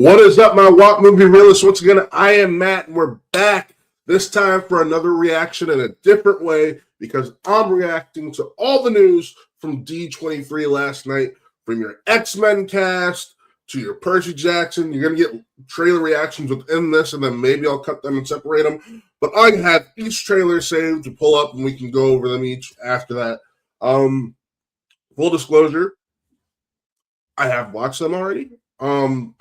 What is up, my WAP movie realists? Once again, I am Matt, and we're back this time for another reaction in a different way because I'm reacting to all the news from D23 last night, from your X-Men cast to your Percy Jackson. You're going to get trailer reactions within this, and then maybe I'll cut them and separate them. But I have each trailer saved to pull up, and we can go over them each after that. Full disclosure, I have watched them already.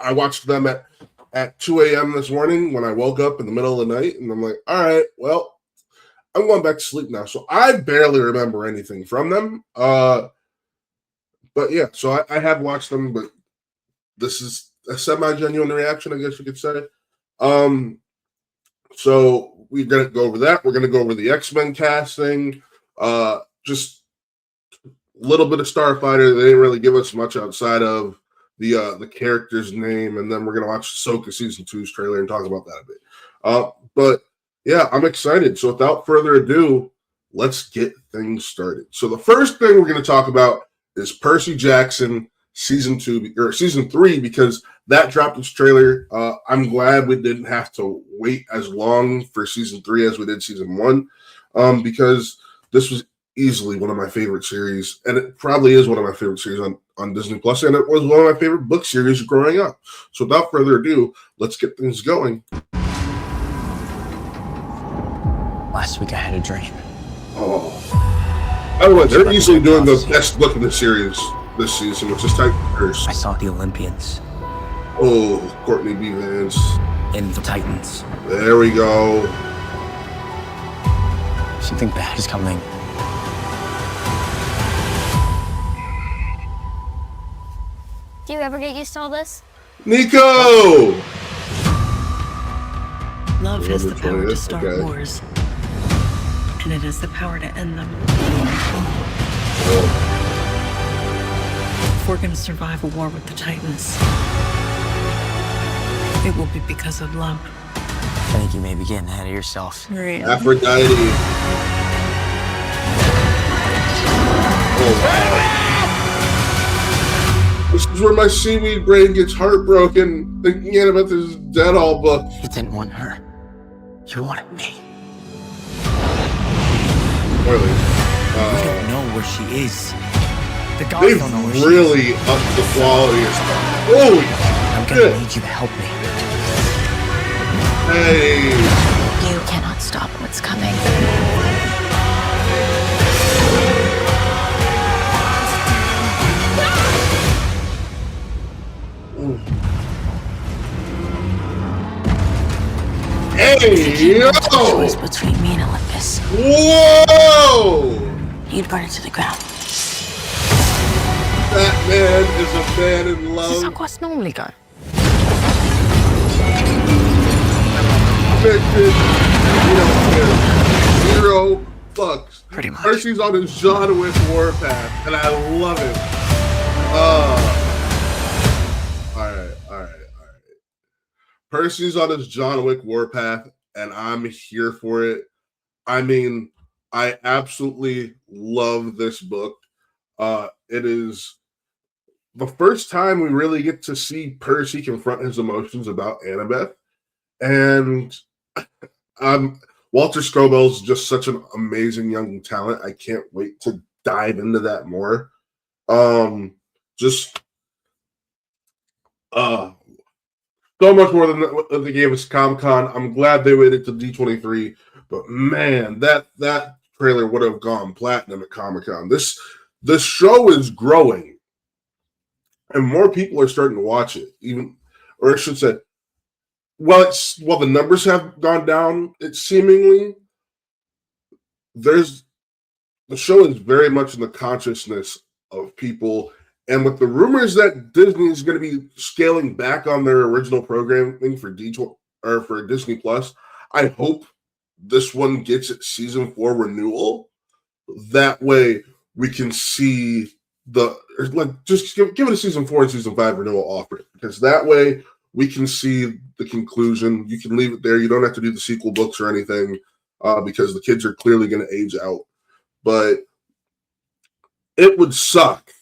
I watched them at 2 a.m. this morning when I woke up in the middle of the night, and I'm like, all right, well, I'm going back to sleep now. So I barely remember anything from them. But yeah, so I have watched them, but this is a semi-genuine reaction, I guess you could say. So we're going to go over that. We're going to go over the X-Men casting, just a little bit of Starfighter. They didn't really give us much outside of the character's name, and then we're gonna watch Ahsoka season 2's trailer and talk about that a bit. But yeah, I'm excited. So without further ado, let's get things started. So the first thing we're gonna talk about is Percy Jackson season 2 or season 3, because that dropped its trailer. I'm glad we didn't have to wait as long for season 3 as we did season 1, because this was easily one of my favorite series, and it probably is one of my favorite series on Disney Plus, and it was one of my favorite book series growing up. So without further ado, let's get things going. Last week I had a dream. Oh. By the way, they're easily doing the best book in the series this season, which is Titans. I saw the Olympians. Oh, Courtney B. Vance. And the Titans. There we go. Something bad is coming. Do you ever get used to all this? Nico! Love has the power to start wars, and it has the power to end them. If we're going to survive a war with the Titans, it will be because of love. I think you may be getting ahead of yourself. Really? Aphrodite. Oh, wow. This is where my seaweed brain gets heartbroken thinking about this Dead All book. You didn't want her. You wanted me. Really? We don't know where she is. The gods They've don't know where she really is. upped the quality of stuff. Holy I'm gonna need you to help me. Hey. You cannot stop what's coming. Hey, yo! Choice between me and Olympus. Whoa! You'd burn it to the ground. That man is a man in This is how love. quests normally go. Victor, you don't care. Zero fucks. Pretty much. Percy's on his John Wick warpath, and I love it. All right. Percy's on his John Wick warpath, and I'm here for it. I mean, I absolutely love this book. It is the first time we really get to see Percy confront his emotions about Annabeth. And Walter Scobell's just such an amazing young talent. I can't wait to dive into that more. So much more than they gave us Comic-Con. I'm glad they waited to D23, but man, that trailer would have gone platinum at Comic-Con. This show is growing, and more people are starting to watch it. Or I should say, well, the numbers have gone down. It's seemingly the show is very much in the consciousness of people. And with the rumors that Disney is going to be scaling back on their original programming for for Disney Plus, I hope this one gets its season 4 renewal. That way we can see just give it a season 4 and season 5 renewal offer, because that way we can see the conclusion. You can leave it there. You don't have to do the sequel books or anything, because the kids are clearly going to age out. But it would suck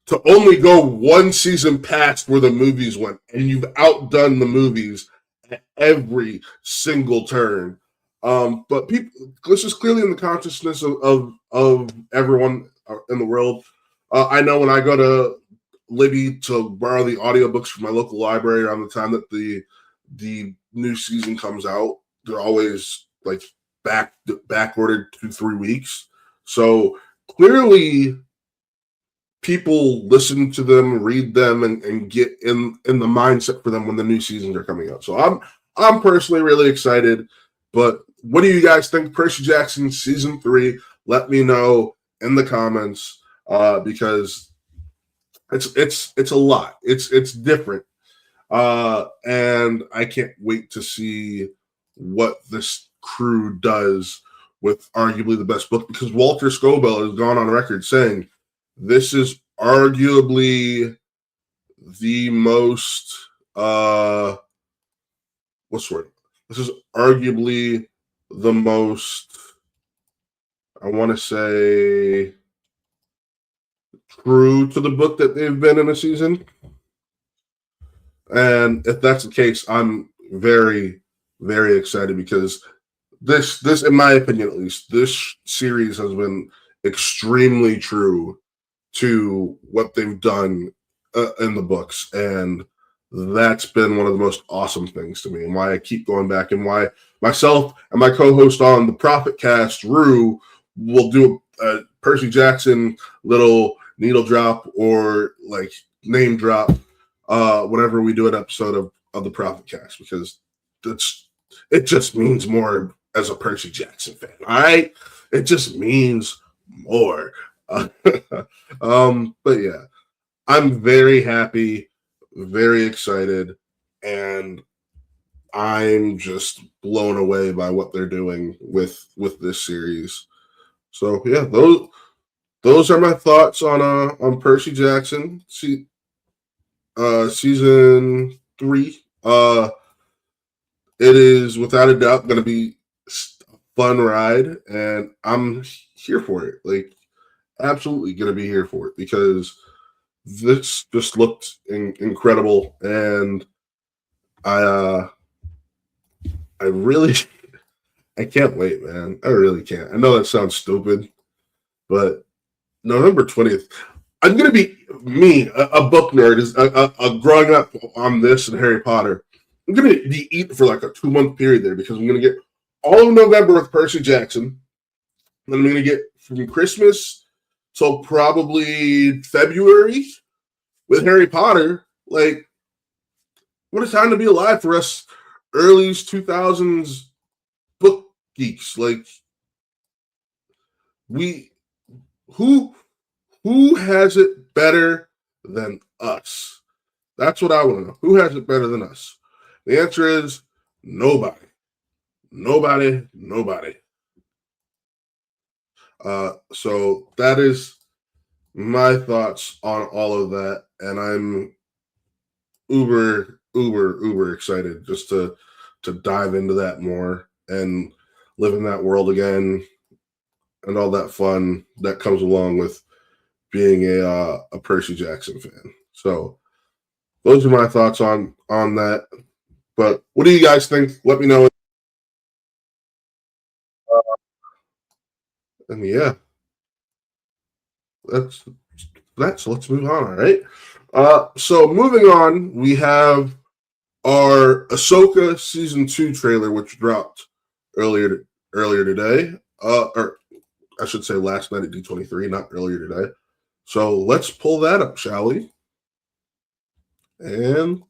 to only go one season past where the movies went, and you've outdone the movies at every single turn. But people, this is clearly in the consciousness of everyone in the world. I know when I go to Libby to borrow the audiobooks from my local library around the time that the new season comes out, they're always like back ordered 2-3 weeks. So clearly people listen to them, read them, and get in the mindset for them when the new seasons are coming out. So I'm personally really excited. But what do you guys think? Percy Jackson season 3? Let me know in the comments, because it's a lot. It's different, and I can't wait to see what this crew does with arguably the best book, because Walter Scobell has gone on record saying this is arguably the most what's the word? This is arguably the most, I want to say, true to the book that they've been in a season. And if that's the case, I'm very, very excited, because this, in my opinion at least, this series has been extremely true to what they've done in the books. And that's been one of the most awesome things to me, and why I keep going back, and why myself and my co-host on the Prophet Cast, Rue, will do a Percy Jackson little needle drop or like name drop whenever we do an episode of the Prophet Cast, because it just means more as a Percy Jackson fan. All right, it just means more. But yeah, I'm very happy, very excited, and I'm just blown away by what they're doing with this series. So yeah, those are my thoughts on Percy Jackson season 3. It is without a doubt going to be a fun ride, and I'm here for it. Like, absolutely going to be here for it, because this just looked incredible, and I really, I can't wait, man. I really can't. I know that sounds stupid, but November 20th, I'm going to be, a book nerd, is growing up on this and Harry Potter. I'm going to be eating for like a 2-month period there, because I'm going to get all of November with Percy Jackson. Then I'm going to get from Christmas till probably February with Harry Potter. Like, what a time to be alive for us early 2000s book geeks. Like, who has it better than us? That's what I want to know. Who has it better than us? The answer is nobody. Nobody. So that is my thoughts on all of that, and I'm uber excited just to dive into that more and live in that world again, and all that fun that comes along with being a Percy Jackson fan. So those are my thoughts on that. But what do you guys think? Let me know. And yeah, that's so let's move on. All right. So moving on, we have our Ahsoka season 2 trailer, which dropped earlier today. Or I should say last night at D23, not earlier today. So let's pull that up, shall we? And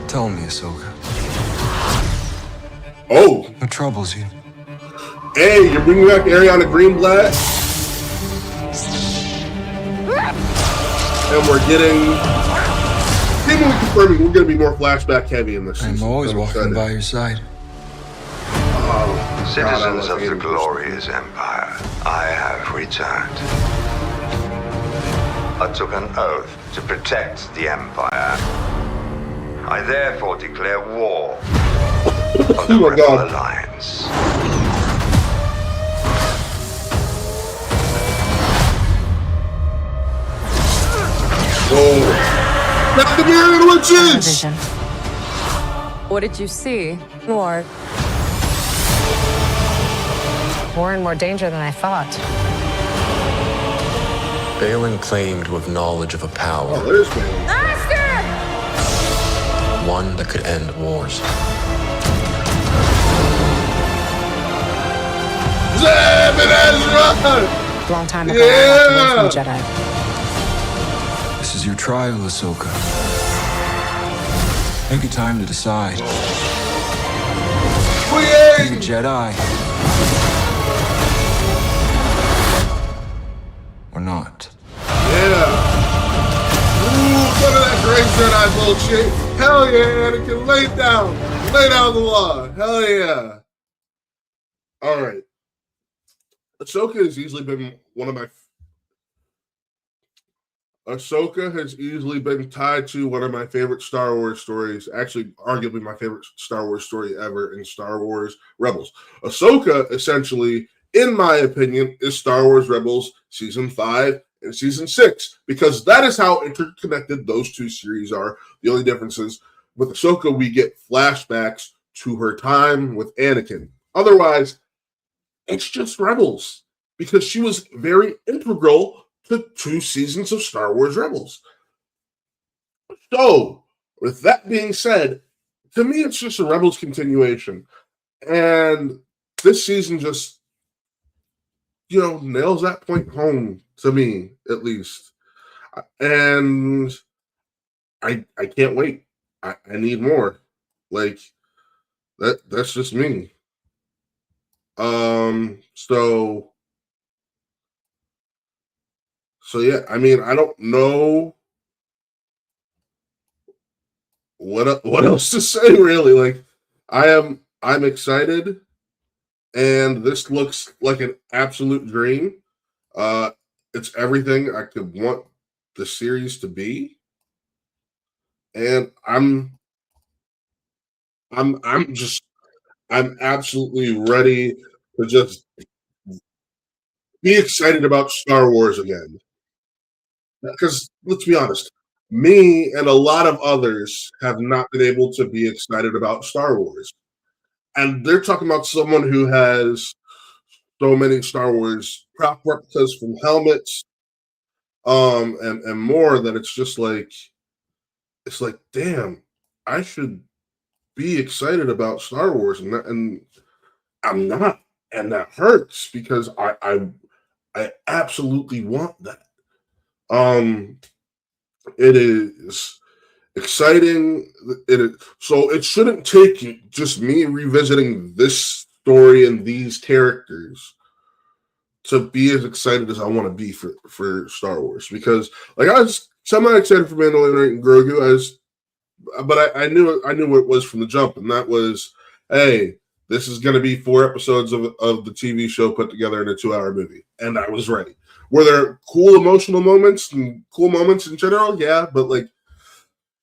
tell me, Ahsoka. Oh, What troubles you? hey, you're bringing back Ariana Greenblatt, and we're getting. Seemingly confirming we're going to be more flashback heavy in this season. I'm always walking by your side. Citizens of the glorious empire, I have returned. I took an oath to protect the empire. I therefore declare war on the Rebel Alliance. Oh, not the mirror and witches. Vision. What did you see? More and more danger than I thought. Balin claimed to have knowledge of a power, Oh, there's Balin. one that could end wars. Zeb and Ezra! Long time ago, I walked away from the Jedi. This is your trial, Ahsoka. Take your time to decide. Be a Queen! Jedi. Or not. Yeah. Ooh, none of that Grey Jedi bullshit. Hell yeah, Anakin, lay down the law. Hell yeah. All right. Ahsoka has easily been tied to one of my favorite Star Wars stories, actually arguably my favorite Star Wars story ever in Star Wars Rebels. Ahsoka, essentially, in my opinion, is Star Wars Rebels Season 5 and Season 6, because that is how interconnected those two series are. The only difference is with Ahsoka, we get flashbacks to her time with Anakin. Otherwise, it's just Rebels, because she was very integral to 2 seasons of Star Wars Rebels. So, with that being said, to me, it's just a Rebels continuation. And this season just, nails that point home to me, at least. And I can't wait. I need more. Like, that's just me. So yeah, I mean, I don't know what else to say really. Like, I'm excited, and this looks like an absolute dream. It's everything I could want the series to be, and I'm absolutely ready to just be excited about Star Wars again. Because let's be honest, me and a lot of others have not been able to be excited about Star Wars. And they're talking about someone who has so many Star Wars prop replicas from helmets, and more, that it's like, damn, I should be excited about Star Wars, and I'm not, and that hurts because I absolutely want that. It is exciting. So it shouldn't take just me revisiting this story and these characters to be as excited as I want to be for Star Wars, because like I was semi excited for Mandalorian and Grogu, but I knew what it was from the jump, and that was, hey, this is going to be 4 episodes of the TV show put together in a 2-hour movie, and I was ready. Were there cool emotional moments and cool moments in general? Yeah, but like,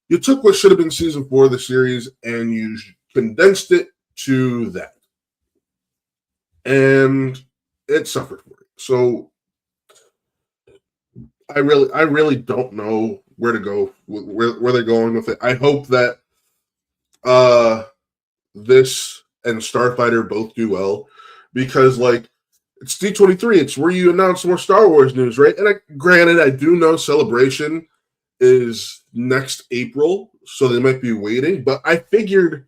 you took what should have been season 4 of the series and you condensed it to that, and it suffered for it. So I really don't know where to go, where they're going with it. I hope that this and Starfighter both do well, because like, it's D23. It's where you announce more Star Wars news, right? And granted, I do know Celebration is next April, so they might be waiting. But I figured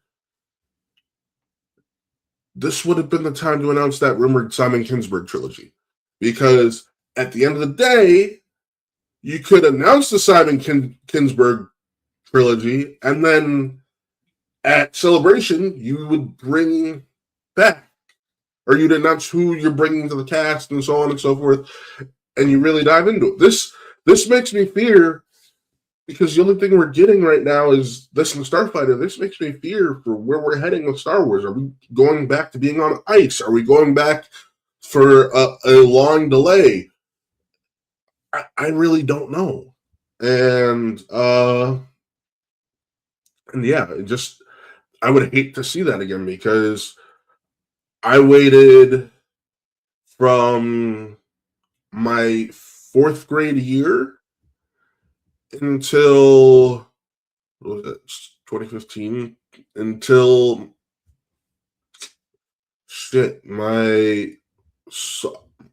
this would have been the time to announce that rumored Simon Kinberg trilogy, because at the end of the day, you could announce the Simon Kinberg trilogy, and then at Celebration, you would bring back, or you'd announce who you're bringing to the cast and so on and so forth, and you really dive into it. This makes me fear, because the only thing we're getting right now is this and Starfighter. This makes me fear for where we're heading with Star Wars. Are we going back to being on ice? Are we going back for a long delay? I really don't know. And yeah, I would hate to see that again, because I waited from my 4th grade year until, what was it, 2015? Until,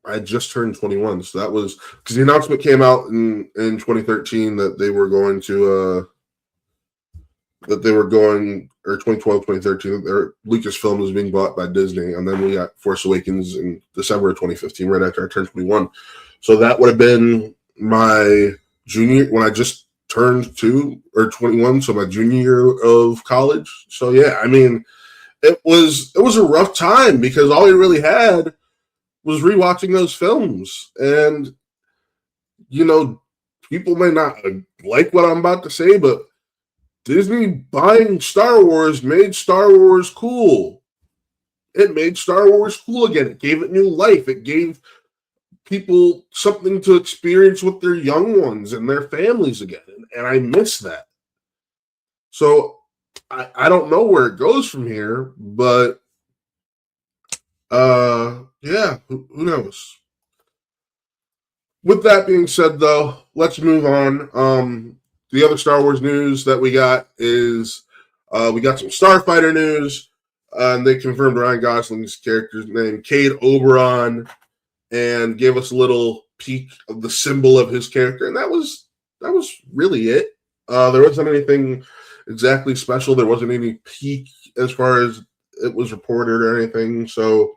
I just turned 21. So that was, because the announcement came out in 2013 that they were going to, or 2012, 2013, Lucasfilm was being bought by Disney, and then we got Force Awakens in December of 2015, right after I turned 21. So that would have been my junior, when I just turned 21, so my junior year of college. So yeah, I mean, it was a rough time because all we really had was rewatching those films. And, you know, people may not like what I'm about to say, but Disney buying Star Wars made Star Wars cool. It made Star Wars cool again. It gave it new life. It gave people something to experience with their young ones and their families again. And I miss that. So I don't know where it goes from here, but yeah, who knows? With that being said, though, let's move on. The other Star Wars news that we got is we got some Starfighter news, and they confirmed Ryan Gosling's character's name, Cade Oberon, and gave us a little peek of the symbol of his character, and that was really it. There wasn't anything exactly special. There wasn't any peek as far as it was reported or anything. So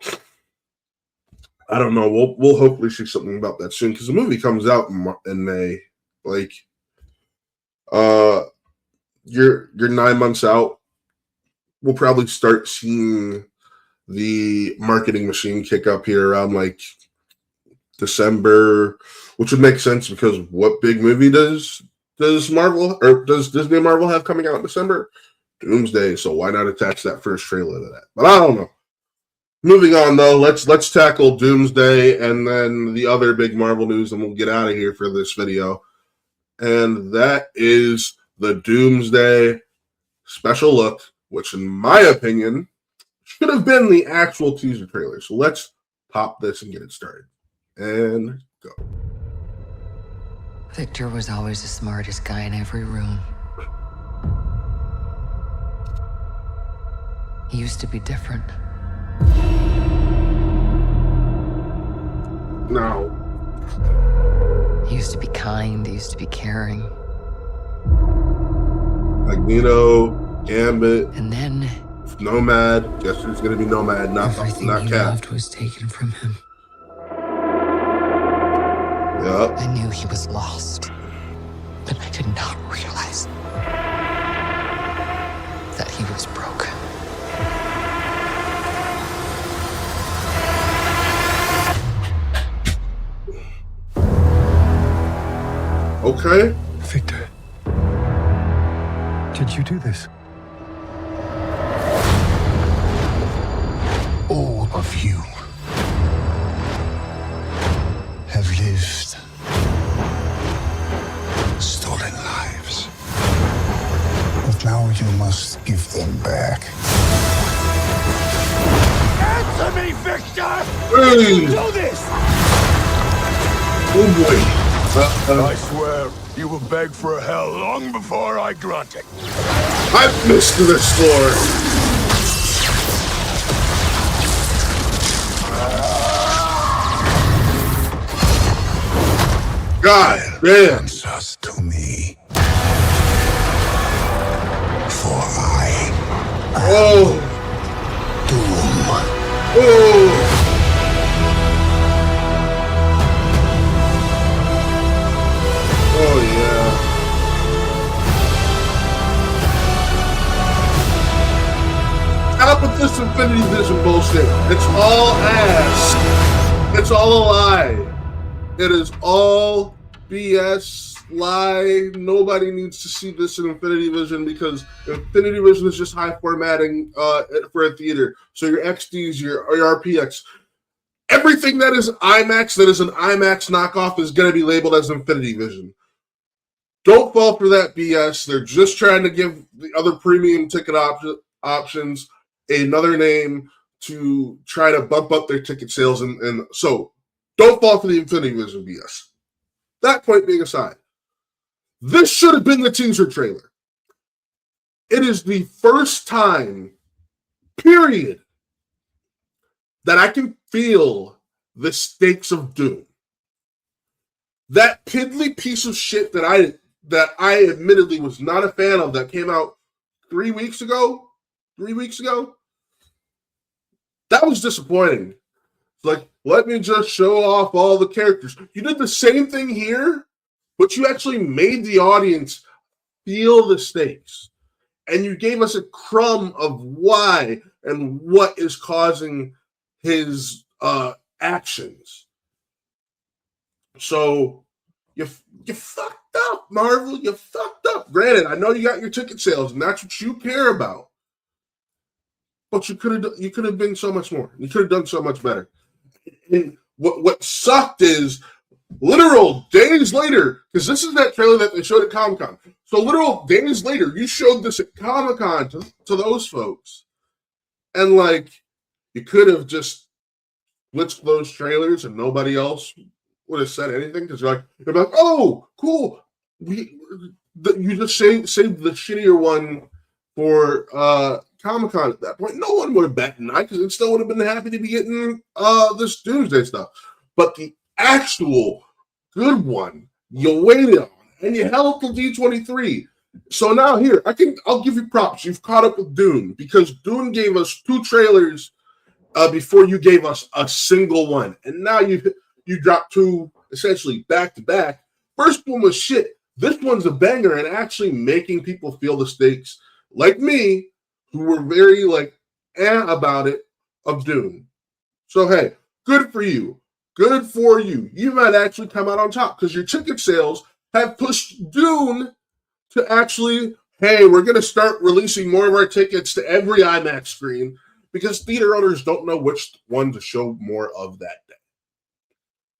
I don't know. We'll hopefully see something about that soon because the movie comes out in May. Like, you're 9 months out. We'll probably start seeing the marketing machine kick up here around like December, which would make sense because what big movie does Marvel or does Disney and Marvel have coming out in December? Doomsday. So why not attach that first trailer to that? But I don't know. Moving on though, let's tackle Doomsday and then the other big Marvel news, and we'll get out of here for this video. And that is the Doomsday special look, which in my opinion should have been the actual teaser trailer. So let's pop this and get it started. And go. Victor was always the smartest guy in every room. He used to be different. No. He used to be kind, he used to be caring. Magneto, Gambit, And then Nomad. Guess who's going to be Nomad, not everything not he Cap. loved was taken from him. Yep. I knew he was lost, but I did not realize that he was broken. Okay. Victor, did you do this? All of you have lived stolen lives. But now you must give them back. Answer me, Victor! Hey. Do this! Oh boy. I swear, you will beg for hell long before I grant it. I've missed this floor. God damn. Answers to me. For I Oh. Doom. Oh. Oh, yeah. Stop with this Infinity Vision bullshit. It's all ass. It's all a lie. It is all BS, lie. Nobody needs to see this in Infinity Vision because Infinity Vision is just high formatting for a theater. So your XDs, your RPX, everything that is IMAX, that is an IMAX knockoff, is going to be labeled as Infinity Vision. Don't fall for that BS. They're just trying to give the other premium ticket options another name to try to bump up their ticket sales. And so don't fall for the Infinity Vision BS. That point being aside, This should have been the teaser trailer. It is the first time, period, that I can feel the stakes of Doom. That piddly piece of shit that I admittedly was not a fan of that came out 3 weeks ago, that was disappointing. Like, let me just show off all the characters. You did the same thing here, but you actually made the audience feel the stakes. And you gave us a crumb of why and what is causing his actions. So you fucked up, Marvel. You fucked up. Granted, I know you got your ticket sales, and that's what you care about. But you could have been so much more. You could have done so much better. And what sucked is literal days later, because this is that trailer that they showed at Comic-Con. So literal days later, you showed this at Comic-Con to those folks. And like, you could have just blitzed those trailers and nobody else would have said anything, because you're like, oh, cool. You just saved the shittier one for Comic-Con at that point. No one would have bet tonight, because it still would have been happy to be getting this Doomsday stuff. But the actual good one, you waited on, and you held till D23. So now here, I'll give you props. You've caught up with Dune, because Dune gave us 2 trailers before you gave us a single one, and now you dropped 2 essentially back to back. First one was shit. This one's a banger and actually making people feel the stakes, like me, who were very like about it of Dune. So hey, good for you. Good for you. You might actually come out on top, because your ticket sales have pushed Dune to actually, hey, we're going to start releasing more of our tickets to every IMAX screen, because theater owners don't know which one to show more of that day.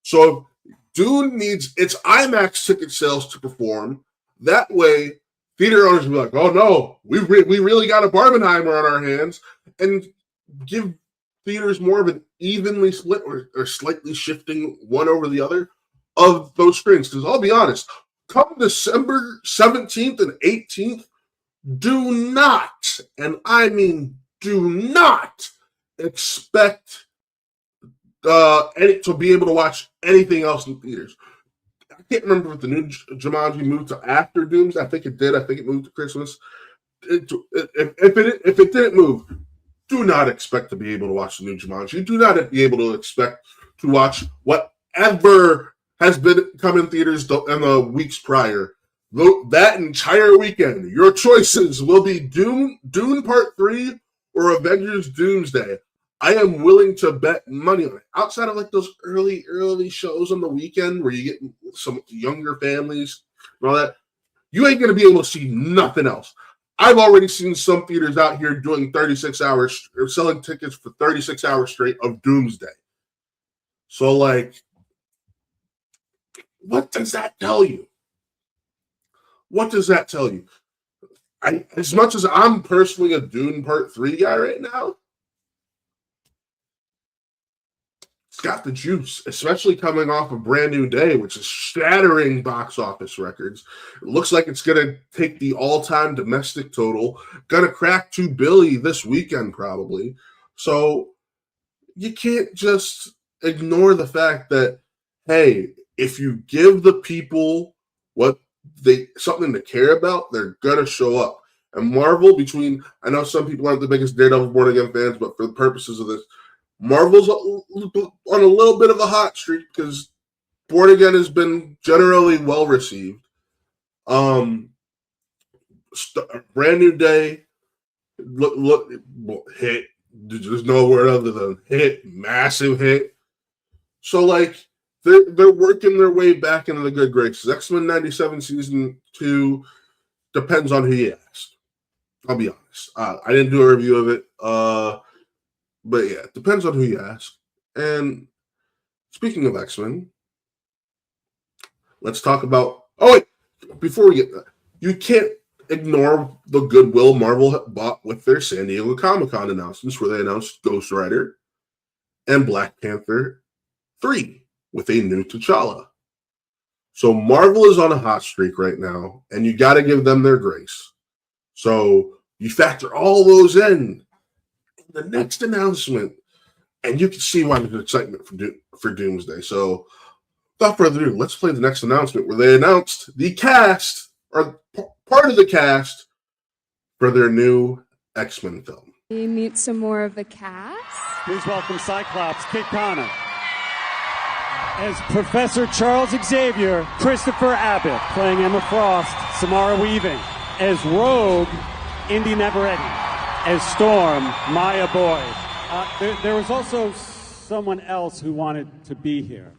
So Dune needs its IMAX ticket sales to perform. That way, theater owners will be like, oh no, we really got a Barbenheimer on our hands, and give theaters more of an evenly split or slightly shifting one over the other of those screens. Because I'll be honest, come December 17th and 18th, do not, and I mean do not, expect to be able to watch anything else in theaters. I can't remember if the new Jumanji moved to after Doomsday. I think it did. I think it moved to Christmas. If it didn't move, do not expect to be able to watch the new Jumanji. Do not be able to expect to watch whatever has been coming in theaters in the weeks prior. That entire weekend, your choices will be Dune Part 3 or Avengers Doomsday. I am willing to bet money on it. Outside of like those early shows on the weekend where you get some younger families and all that, you ain't going to be able to see nothing else. I've already seen some theaters out here doing 36 hours or selling tickets for 36 hours straight of Doomsday. So like, what does that tell you? What does that tell you? As much as I'm personally a Dune Part 3 guy right now, it's got the juice, especially coming off a Brand New Day, which is shattering box office records. It looks like it's going to take the all-time domestic total, going to crack $2 billion this weekend probably. So you can't just ignore the fact that, hey, if you give the people something to care about, they're going to show up. And Marvel, I know some people aren't the biggest Daredevil Born Again fans, but for the purposes of this, Marvel's on a little bit of a hot streak because Born Again has been generally well received. Brand New Day, hit. There's no word other than hit, massive hit. So like they're working their way back into the good graces. X-Men 97 season 2 depends on who you ask. I'll be honest. I didn't do a review of it. But yeah, it depends on who you ask. And speaking of X-Men, let's talk about... Oh, wait. Before we get that, you can't ignore the goodwill Marvel bought with their San Diego Comic-Con announcements where they announced Ghost Rider and Black Panther 3 with a new T'Challa. So Marvel is on a hot streak right now, and you got to give them their grace. So you factor all those in the next announcement, and you can see why there's excitement for Doomsday. So without further ado, let's play the next announcement where they announced the cast, or part of the cast, for their new X-Men film. We meet some more of the cast. Please welcome Cyclops, Kit Connor. As Professor Charles Xavier, Christopher Abbott, playing Emma Frost, Samara Weaving. As Rogue, Indy Neveretti. As Storm, Maya Boyd. There was also someone else who wanted to be here.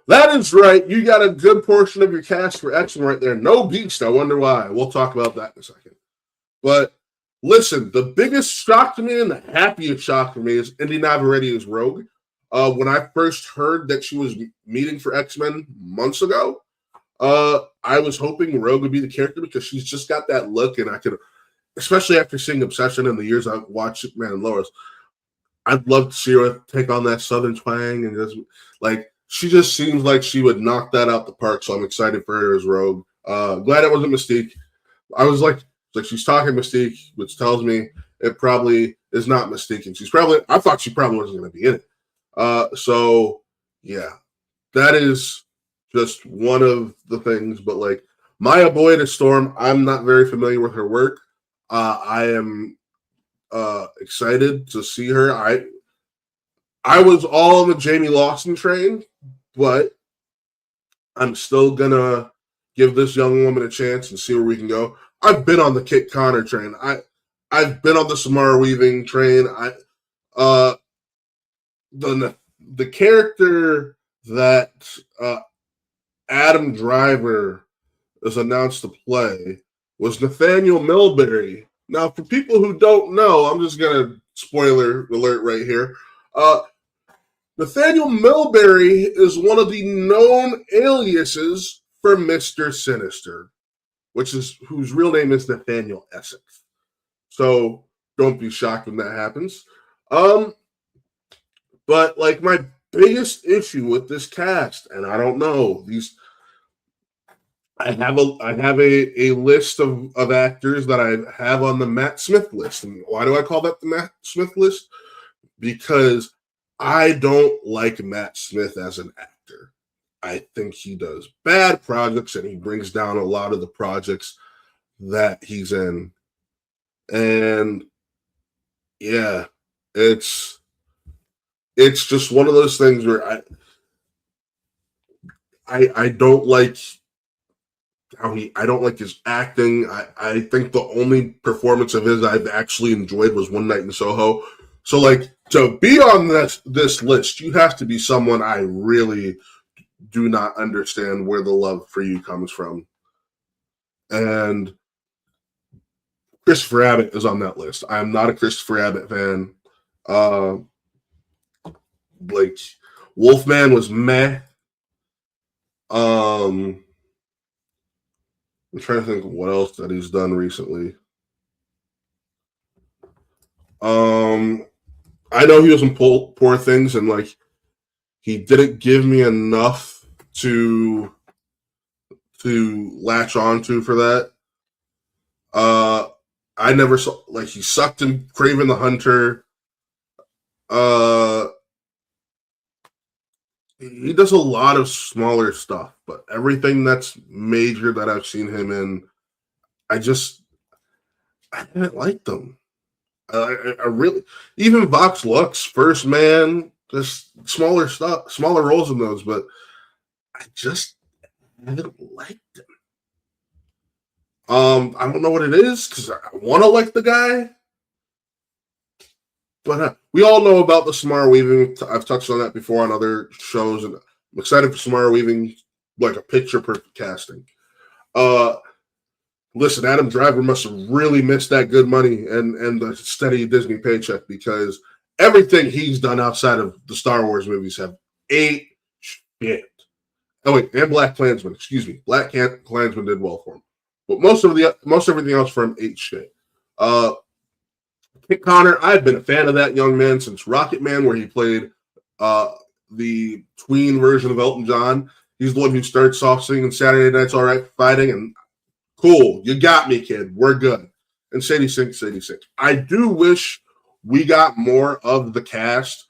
That is right. You got a good portion of your cast for X-Men right there. No Beast. I wonder why. We'll talk about that in a second. But listen, the biggest shock to me and the happiest shock for me is Indy Navarrete as Rogue. When I first heard that she was meeting for X-Men months ago, I was hoping Rogue would be the character because she's just got that look, and I could, especially after seeing Obsession and the years I've watched Superman and Lois, I'd love to see her take on that Southern twang and just like she just seems like she would knock that out the park. So I'm excited for her as Rogue. Glad it wasn't Mystique. I was like she's talking Mystique, which tells me it probably is not Mystique, and I thought she probably wasn't going to be in it. So yeah, that is just one of the things. But like Maya Boyd as Storm, I'm not very familiar with her work. I am excited to see her. I was all on the Jamie Lawson train, but I'm still gonna give this young woman a chance and see where we can go. I've been on the Kit Connor train. I've been on the Samara Weaving train. The character that Adam Driver is announced to play was Nathaniel Milbury. Now, for people who don't know, I'm just gonna spoiler alert right here. Nathaniel Milbury is one of the known aliases for Mr. Sinister, whose real name is Nathaniel Essex. So don't be shocked when that happens. But like my biggest issue with this cast, and I don't know, I have a list of actors that I have on the Matt Smith list. And why do I call that the Matt Smith list? Because I don't like Matt Smith as an actor. I think he does bad projects and he brings down a lot of the projects that he's in. And yeah, it's just one of those things where I don't like I don't like his acting. I think the only performance of his I've actually enjoyed was One Night in Soho. So like to be on this list, you have to be someone I really do not understand where the love for you comes from. And Christopher Abbott is on that list. I'm not a Christopher Abbott fan. Like Wolfman was meh. I'm trying to think of what else that he's done recently. I know he was in Poor Things, and like he didn't give me enough to latch onto for that. I never saw like he sucked in Kraven the Hunter. He does a lot of smaller stuff, but everything that's major that I've seen him in, I haven't liked them. I really, even Vox Lux, First Man, just smaller stuff, smaller roles in those, but I just haven't liked them. I don't know what it is because I want to like the guy, but we all know about the Samara Weaving. I've touched on that before on other shows, and I'm excited for Samara Weaving, like a picture-perfect casting. Listen, Adam Driver must have really missed that good money and the steady Disney paycheck because everything he's done outside of the Star Wars movies have ate shit. Oh wait, and Black Klansman. Excuse me, Black Klansman did well for him, but most everything else for him ate shit. Kit Connor, I've been a fan of that young man since Rocket Man, where he played the tween version of Elton John. He's the one who starts off singing Saturday Night's All Right Fighting, and cool, you got me, kid. We're good. And Sadie Sink. I do wish we got more of the cast.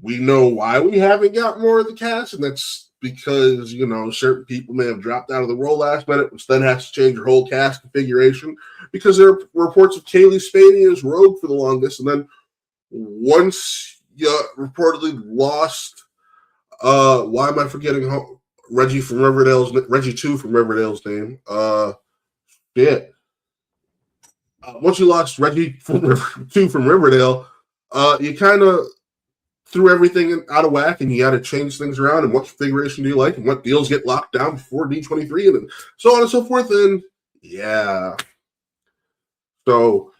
We know why we haven't got more of the cast, and that's because, you know, certain people may have dropped out of the role last minute, which then has to change your whole cast configuration, because there are reports of Kaylee Spaney as Rogue for the longest, and then once you reportedly lost, why am I forgetting Reggie 2 from Riverdale's name? Once you lost Reggie 2 from Riverdale, you kind of threw everything out of whack, and you got to change things around. And what configuration do you like, and what deals get locked down before D23, and so on and so forth. And yeah, so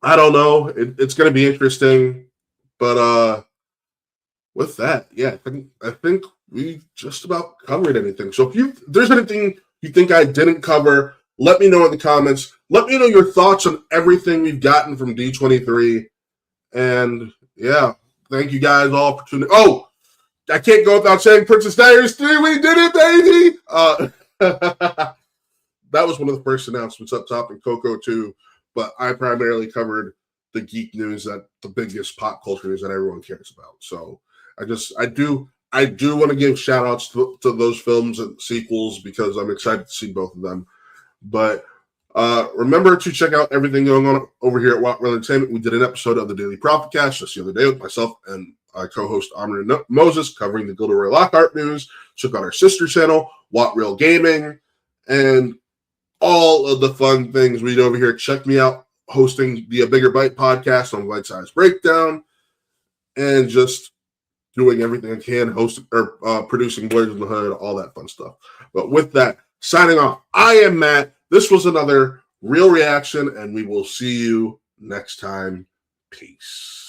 I don't know. It's going to be interesting, but with that, yeah, I think we just about covered anything. So if there's anything you think I didn't cover, let me know in the comments. Let me know your thoughts on everything we've gotten from D23. And yeah, thank you guys all for tuning. Oh, I can't go without saying Princess Diaries 3. We did it, baby! That was one of the first announcements up top in Coco 2, but I primarily covered the geek news, that the biggest pop culture news that everyone cares about. So I do want to give shout outs to those films and sequels, because I'm excited to see both of them. But remember to check out everything going on over here at Watt Reel Entertainment. We did an episode of the Daily Profit Cast just the other day with myself and co-host Amr Moses, covering the Gilderoy Lockhart news. Check out our sister channel, Watt Reel Gaming, and all of the fun things we do over here. Check me out hosting the A Bigger Bite podcast on Bite Size Breakdown, and just doing everything I can, producing Blurs in the Hood, all that fun stuff. But with that, signing off, I am Matt. This was another Real Reaction, and we will see you next time. Peace.